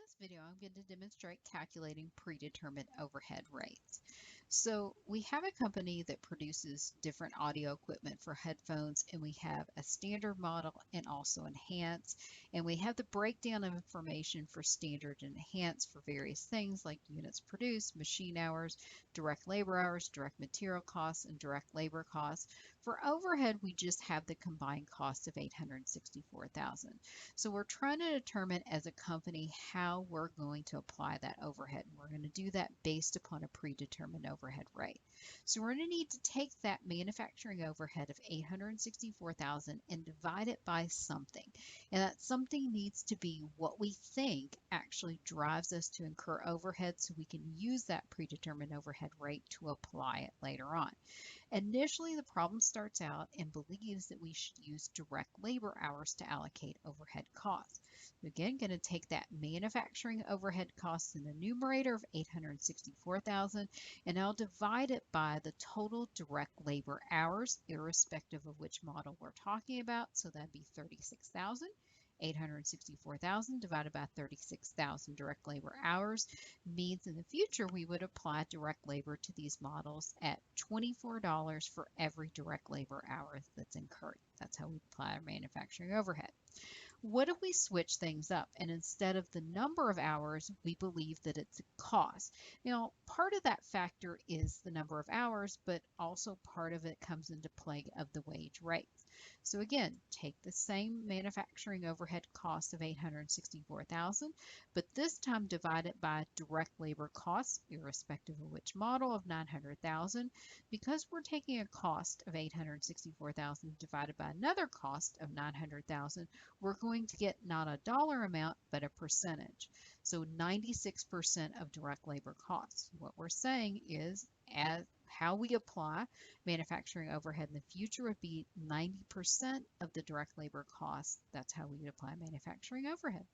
this video, I'm going to demonstrate calculating predetermined overhead rates. So we have a company that produces different audio equipment for headphones, and we have a standard model and also enhanced, and we have the breakdown of information for standard and enhanced for various things like units produced, machine hours, direct labor hours, direct material costs, and direct labor costs. For overhead, we just have the combined cost of $864,000. So we're trying to determine as a company how we're going to apply that overhead. And we're going to do that based upon a predetermined overhead rate. So we're going to need to take that manufacturing overhead of $864,000 and divide it by something. And that something needs to be what we think actually drives us to incur overhead so we can use that predetermined overhead rate to apply it later on. Initially, the problem starts out and believes that we should use direct labor hours to allocate overhead costs. So again, going to take that manufacturing overhead costs in the numerator of $864,000, and I'll divide it by the total direct labor hours, irrespective of which model we're talking about. So that'd be 36,000. 864,000 divided by 36,000 direct labor hours means in the future we would apply direct labor to these models at $24 for every direct labor hour that's incurred. That's how we apply our manufacturing overhead. What if we switch things up and instead of the number of hours, we believe that it's a cost? Now, part of that factor is the number of hours, but also part of it comes into play of the wage rates. So again, take the same manufacturing overhead cost of $864,000, but this time divide it by direct labor costs, irrespective of which model, of $900,000. Because we're taking a cost of $864,000 divided by another cost of $900,000, we're going to get not a dollar amount, but a percentage. So 96% of direct labor costs. What we're saying is as how we apply manufacturing overhead in the future would be 90% of the direct labor costs. That's how we would apply manufacturing overhead.